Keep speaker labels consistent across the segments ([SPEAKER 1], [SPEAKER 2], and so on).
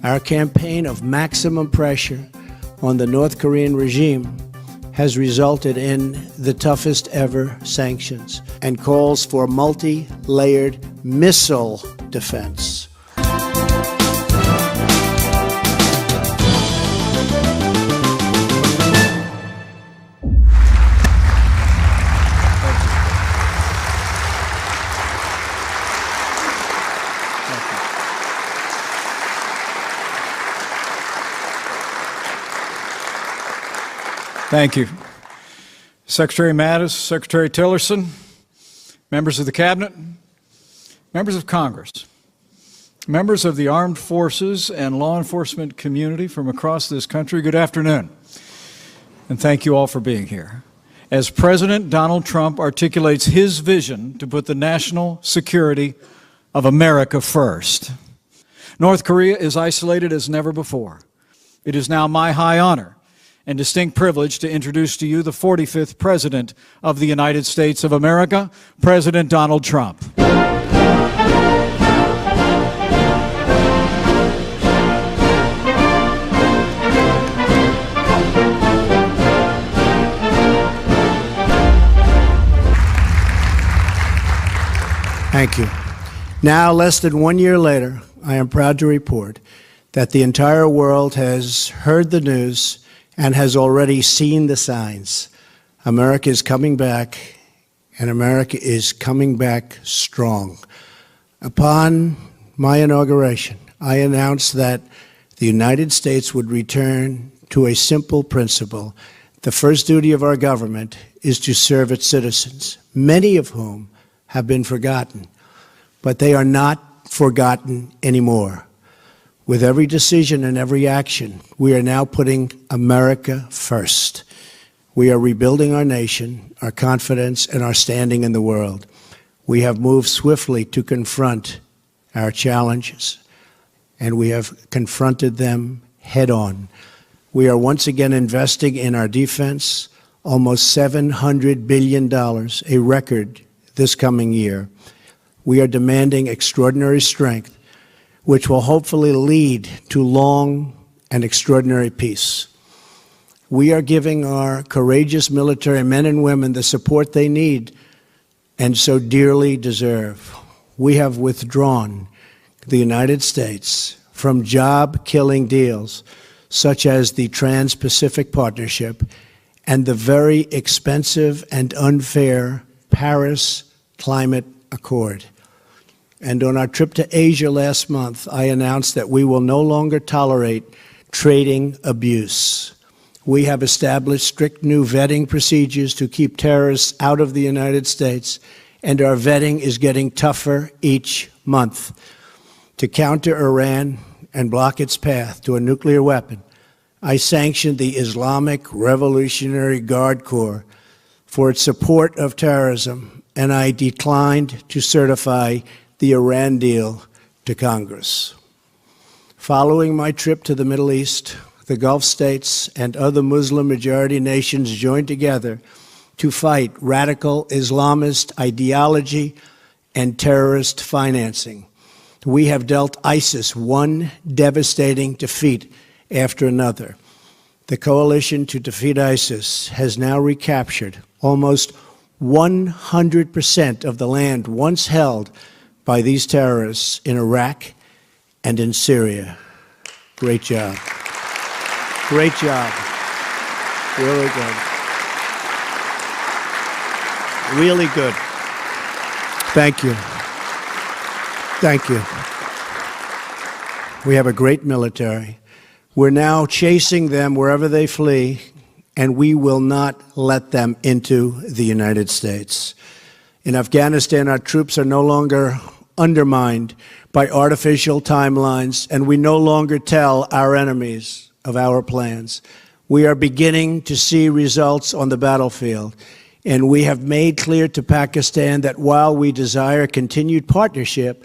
[SPEAKER 1] Our campaign of maximum pressure on the North Korean regime has resulted in the toughest ever sanctions and calls for multi-layered missile defense.
[SPEAKER 2] Thank you. Secretary Mattis, Secretary Tillerson, members of the Cabinet, members of Congress, members of the armed forces and law enforcement community from across this country, good afternoon, and thank you all for being here. As President Donald Trump articulates his vision to put the national security of America first, North Korea is isolated as never before. It is now my high honor and distinct privilege to introduce to you the 45th President of the United States of America, President Donald Trump.
[SPEAKER 1] Thank you. Now, less than 1 year later, I am proud to report that the entire world has heard the news and has already seen the signs. America is coming back, and America is coming back strong. Upon my inauguration, I announced that the United States would return to a simple principle. The first duty of our government is to serve its citizens, many of whom have been forgotten, but they are not forgotten anymore. With every decision and every action, we are now putting America first. We are rebuilding our nation, our confidence, and our standing in the world. We have moved swiftly to confront our challenges, and we have confronted them head on. We are once again investing in our defense, almost $700 billion, a record this coming year. We are demanding extraordinary strength, which will hopefully lead to long and extraordinary peace. We are giving our courageous military men and women the support they need and so dearly deserve. We have withdrawn the United States from job-killing deals such as the Trans-Pacific Partnership and the very expensive and unfair Paris Climate Accord. And on our trip to Asia last month, I announced that we will no longer tolerate trading abuse. We have established strict new vetting procedures to keep terrorists out of the United States, and our vetting is getting tougher each month. To counter Iran and block its path to a nuclear weapon, I sanctioned the Islamic Revolutionary Guard Corps for its support of terrorism, and I declined to certify the Iran deal to Congress. Following my trip to the Middle East, the Gulf states and other Muslim-majority nations joined together to fight radical Islamist ideology and terrorist financing. We have dealt ISIS one devastating defeat after another. The coalition to defeat ISIS has now recaptured almost 100% of the land once held by these terrorists in Iraq and in Syria. Great job. Great job. Really good. Really good. Thank you. Thank you. We have a great military. We're now chasing them wherever they flee, and we will not let them into the United States. In Afghanistan, our troops are no longer undermined by artificial timelines, and we no longer tell our enemies of our plans. We are beginning to see results on the battlefield, and we have made clear to Pakistan that while we desire continued partnership,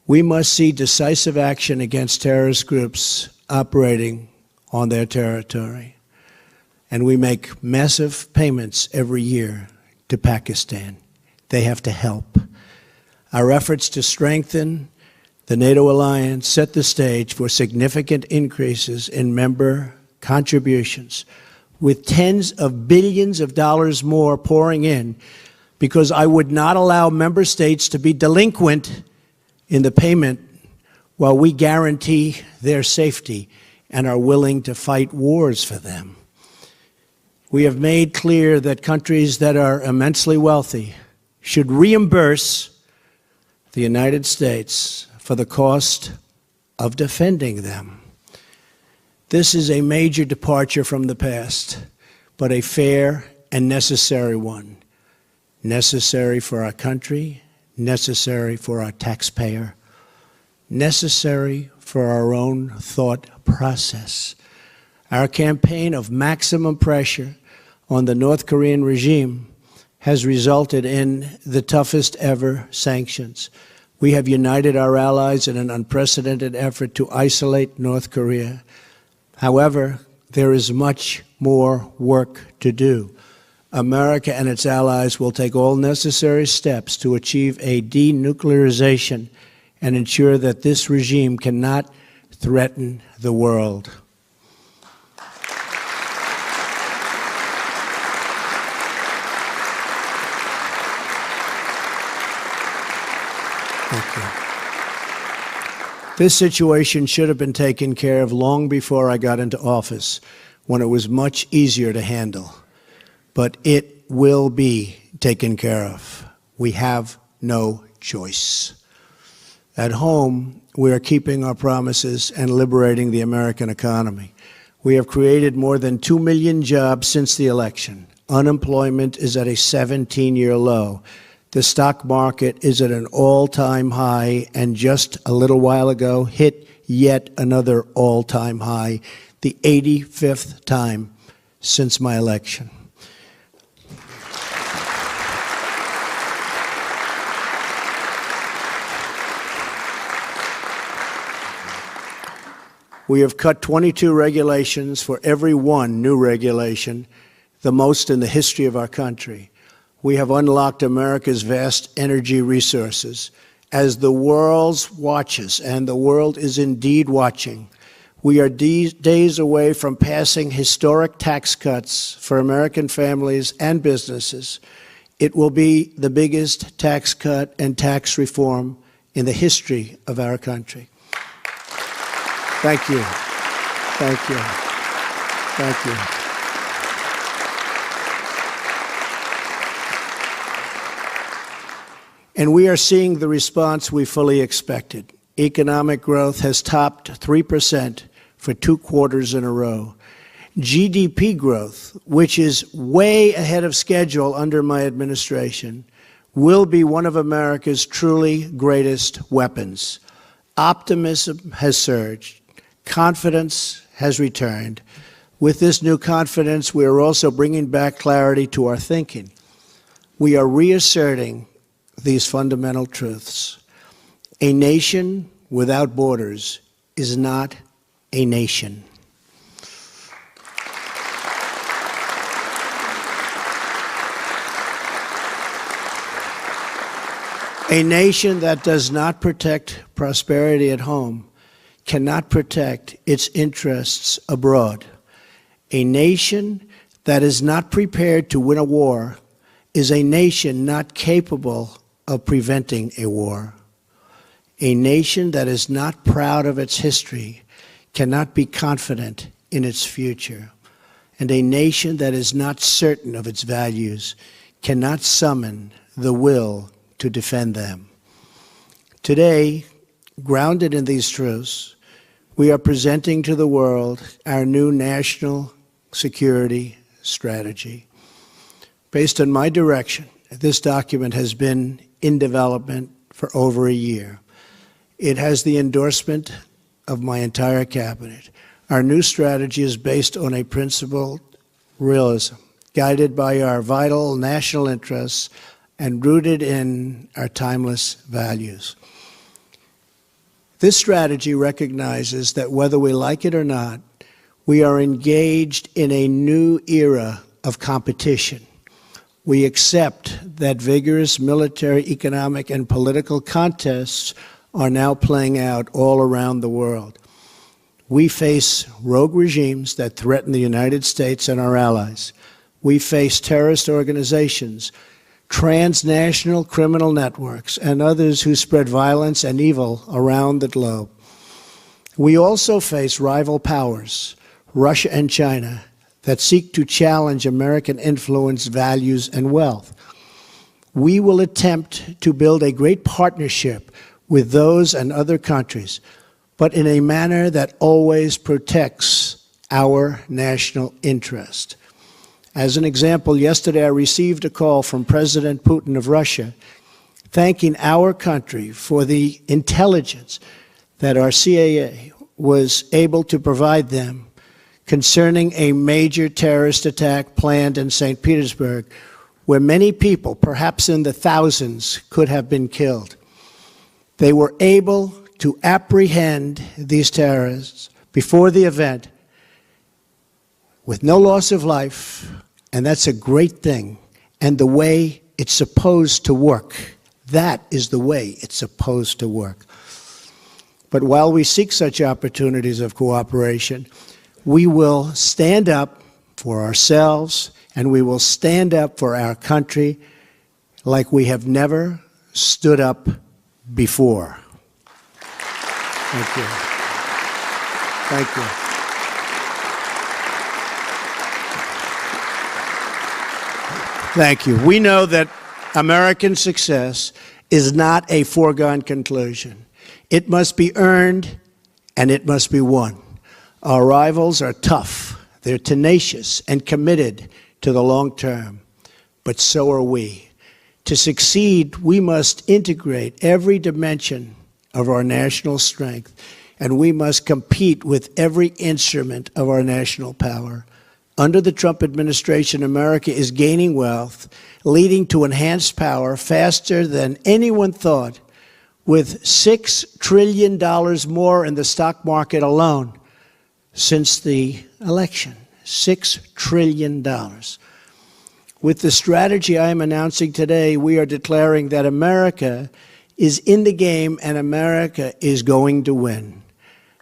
[SPEAKER 1] we must see decisive action against terrorist groups operating on their territory. And we make massive payments every year to Pakistan. They have to help. Our efforts to strengthen The NATO alliance set the stage for significant increases in member contributions, with tens of billions of dollars more pouring in, because I would not allow member states to be delinquent in the payment while we guarantee their safety and are willing to fight wars for them. We have made clear that countries that are immensely wealthy should reimburse the United States for the cost of defending them. This is a major departure from the past, but a fair and necessary one. Necessary for our country, necessary for our taxpayer, necessary for our own thought process. Our campaign of maximum pressure on the North Korean regime has resulted in the toughest ever sanctions. We have united our allies in an unprecedented effort to isolate North Korea. However, there is much more work to do. America and its allies will take all necessary steps to achieve a denuclearization and ensure that this regime cannot threaten the world. Thank you. This situation should have been taken care of long before I got into office, when it was much easier to handle. But it will be taken care of. We have no choice. At home, we are keeping our promises and liberating the American economy. We have created more than 2 million jobs since the election. Unemployment is at a 17-year low. The stock market is at an all-time high, and just a little while ago hit yet another all-time high, the 85th time since my election. We have cut 22 regulations for every one new regulation, the most in the history of our country. We have unlocked America's vast energy resources. As the world watches, and the world is indeed watching, we are days away from passing historic tax cuts for American families and businesses. It will be the biggest tax cut and tax reform in the history of our country. Thank you. Thank you. Thank you. And we are seeing the response we fully expected. Economic growth has topped 3% for 2 quarters in a row. GDP growth, which is way ahead of schedule under my administration, will be one of America's truly greatest weapons. Optimism has surged. Confidence has returned. With this new confidence, we are also bringing back clarity to our thinking. We are reasserting these fundamental truths. A nation without borders is not a nation. A nation that does not protect prosperity at home cannot protect its interests abroad. A nation that is not prepared to win a war is a nation not capable of preventing a war. A nation that is not proud of its history cannot be confident in its future. And a nation that is not certain of its values cannot summon the will to defend them. Today, grounded in these truths, we are presenting to the world our new national security strategy. Based on my direction, this document has been in development for over a year. It has the endorsement of my entire cabinet. Our new strategy is based on a principled realism, guided by our vital national interests and rooted in our timeless values. This strategy recognizes that whether we like it or not, we are engaged in a new era of competition. We accept that vigorous military, economic, and political contests are now playing out all around the world. We face rogue regimes that threaten the United States and our allies. We face terrorist organizations, transnational criminal networks, and others who spread violence and evil around the globe. We also face rival powers, Russia and China, that seek to challenge American influence, values, and wealth. We will attempt to build a great partnership with those and other countries, but in a manner that always protects our national interest. As an example, yesterday I received a call from President Putin of Russia thanking our country for the intelligence that our CIA was able to provide them concerning a major terrorist attack planned in St. Petersburg, where many people, perhaps in the thousands, could have been killed. They were able to apprehend these terrorists before the event with no loss of life, and that's a great thing, and the way it's supposed to work. That is the way it's supposed to work. But while we seek such opportunities of cooperation, we will stand up for ourselves, and we will stand up for our country like we have never stood up before. Thank you. Thank you. Thank you. We know that American success is not a foregone conclusion. It must be earned, and it must be won. Our rivals are tough. They're tenacious and committed to the long term, but so are we. To succeed, we must integrate every dimension of our national strength, and we must compete with every instrument of our national power. Under the Trump administration, America is gaining wealth, leading to enhanced power faster than anyone thought, with $6 trillion more in the stock market alone since the election. $6 trillion. With the strategy I am announcing today, we are declaring that America is in the game and America is going to win.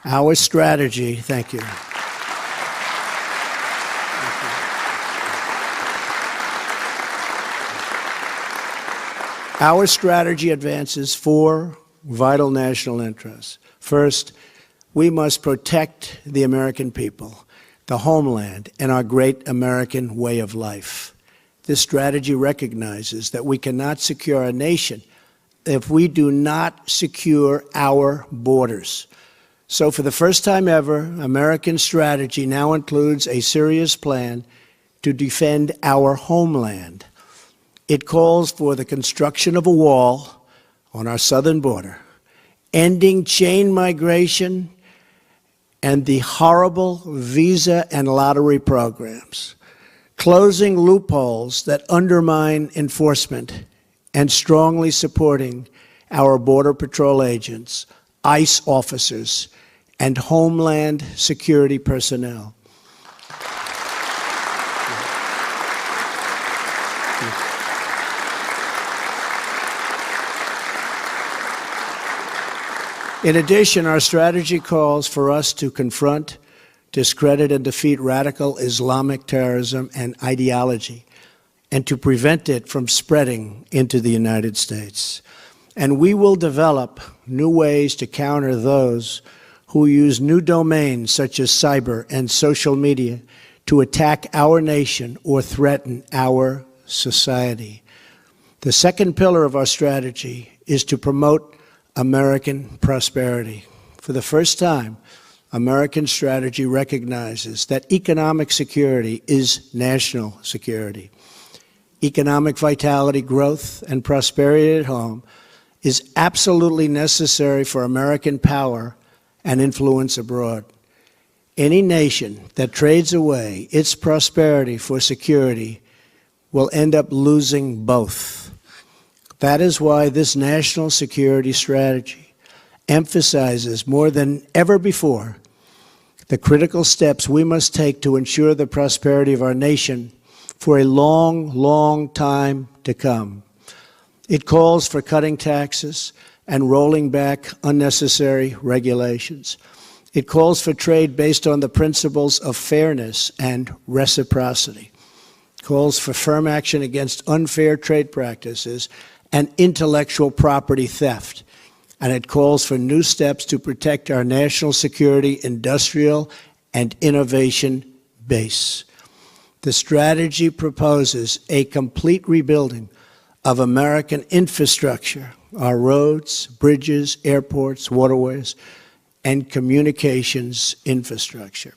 [SPEAKER 1] Our strategy, thank you. Our strategy advances four vital national interests. First, we must protect the American people, the homeland, and our great American way of life. This strategy recognizes that we cannot secure a nation if we do not secure our borders. So for the first time ever, American strategy now includes a serious plan to defend our homeland. It calls for the construction of a wall on our southern border, ending chain migration and the horrible visa and lottery programs, closing loopholes that undermine enforcement, and strongly supporting our Border Patrol agents, ICE officers, and Homeland Security personnel. In addition, our strategy calls for us to confront, discredit, and defeat radical Islamic terrorism and ideology, and to prevent it from spreading into the United States. And we will develop new ways to counter those who use new domains such as cyber and social media to attack our nation or threaten our society. The second pillar of our strategy is to promote American prosperity. For the first time, American strategy recognizes that economic security is national security. Economic vitality, growth, and prosperity at home is absolutely necessary for American power and influence abroad. Any nation that trades away its prosperity for security will end up losing both. That is why this national security strategy emphasizes more than ever before the critical steps we must take to ensure the prosperity of our nation for a long, long time to come. It calls for cutting taxes, and rolling back unnecessary regulations. It calls for trade based on the principles of fairness and reciprocity. It calls for firm action against unfair trade practices and intellectual property theft. And it calls for new steps to protect our national security, industrial, and innovation base. The strategy proposes a complete rebuilding of American infrastructure, our roads, bridges, airports, waterways, and communications infrastructure.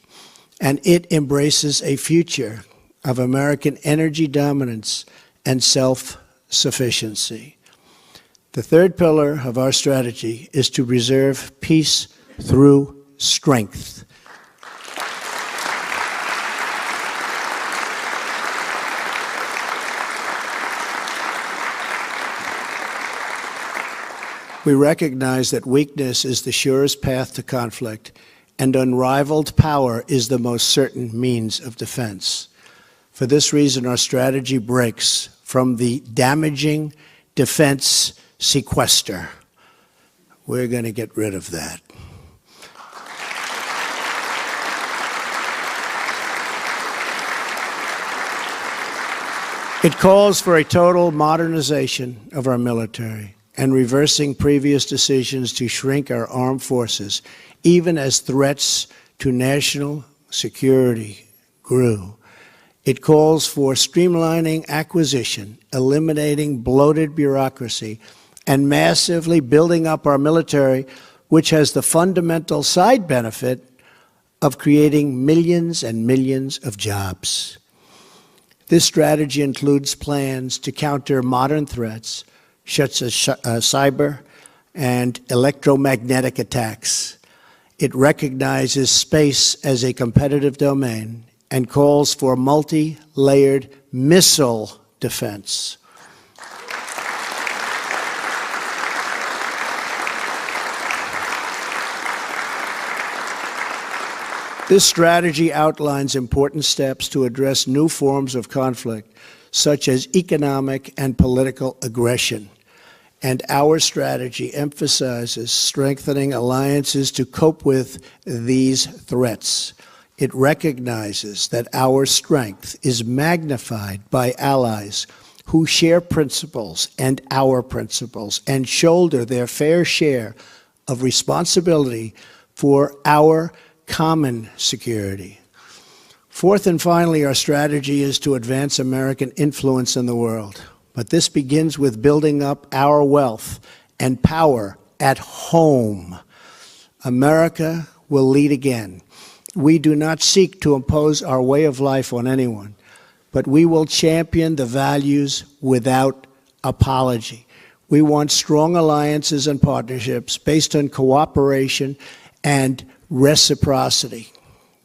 [SPEAKER 1] And it embraces a future of American energy dominance and self-sufficiency. The third pillar of our strategy is to preserve peace through strength. We recognize that weakness is the surest path to conflict, and unrivaled power is the most certain means of defense. For this reason, our strategy breaks from the damaging defense sequester. We're going to get rid of that. It calls for a total modernization of our military and reversing previous decisions to shrink our armed forces, even as threats to national security grew. It calls for streamlining acquisition, eliminating bloated bureaucracy, and massively building up our military, which has the fundamental side benefit of creating millions and millions of jobs. This strategy includes plans to counter modern threats, such as cyber and electromagnetic attacks. It recognizes space as a competitive domain and calls for multi-layered missile defense. This strategy outlines important steps to address new forms of conflict, such as economic and political aggression. And our strategy emphasizes strengthening alliances to cope with these threats. It recognizes that our strength is magnified by allies who share principles and our principles and shoulder their fair share of responsibility for our common security. Fourth and finally, our strategy is to advance American influence in the world. But this begins with building up our wealth and power at home. America will lead again. We do not seek to impose our way of life on anyone, but we will champion the values without apology. We want strong alliances and partnerships based on cooperation and reciprocity.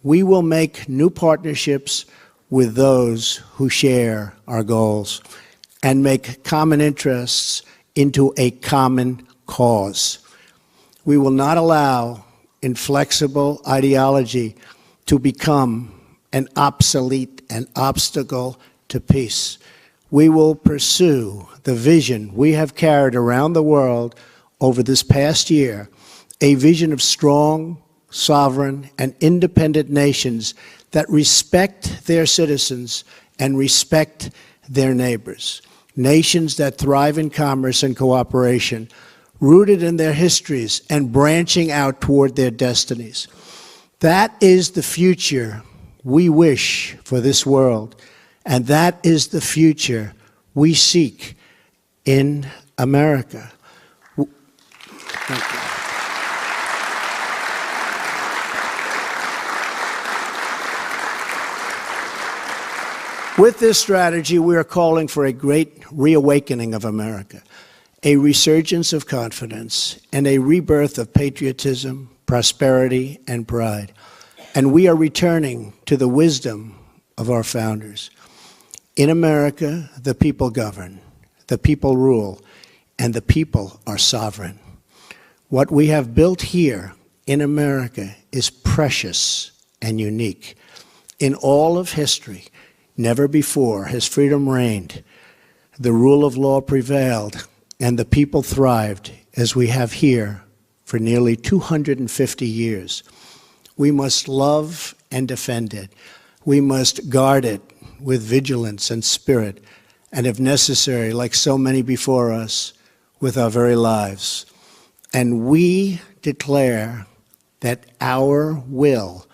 [SPEAKER 1] We will make new partnerships with those who share our goals and make common interests into a common cause. We will not allow inflexible ideology to become an obsolete and obstacle to peace. We will pursue the vision we have carried around the world over this past year, a vision of strong, sovereign, and independent nations that respect their citizens and respect their neighbors. Nations that thrive in commerce and cooperation, rooted in their histories and branching out toward their destinies. That is the future we wish for this world, and that is the future we seek in America. Thank you. With this strategy, we are calling for a great reawakening of America, a resurgence of confidence, and a rebirth of patriotism, prosperity, and pride. And we are returning to the wisdom of our founders. In America, the people govern, the people rule, and the people are sovereign. What we have built here in America is precious and unique. In all of history, never before has freedom reigned, the rule of law prevailed, and the people thrived as we have here for nearly 250 years. We must love and defend it. We must guard it with vigilance and spirit, and if necessary, like so many before us, with our very lives. And we declare that our will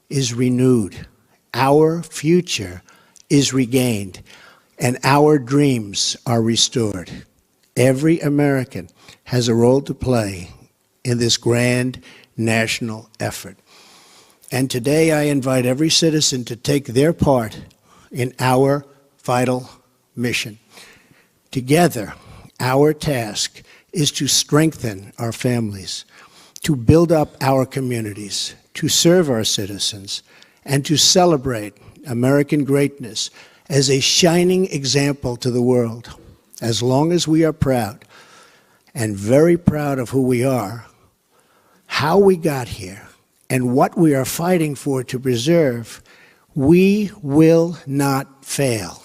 [SPEAKER 1] is renewed, our future is regained, and our dreams are restored. Every American has a role to play in this grand national effort. And today I invite every citizen to take their part in our vital mission. Together, our task is to strengthen our families, to build up our communities, to serve our citizens, and to celebrate American greatness as a shining example to the world. As long as we are proud, and very proud of who we are, how we got here, and what we are fighting for to preserve, we will not fail.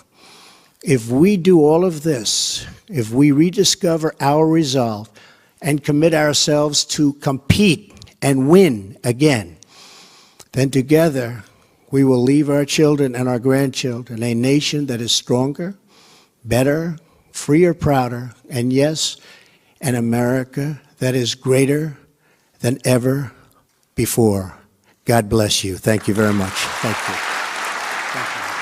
[SPEAKER 1] If we do all of this, if we rediscover our resolve and commit ourselves to compete and win again, then together we will leave our children and our grandchildren a nation that is stronger, better, freer, prouder, and yes, an America that is greater than ever before. God bless you. Thank you very much. Thank you. Thank you.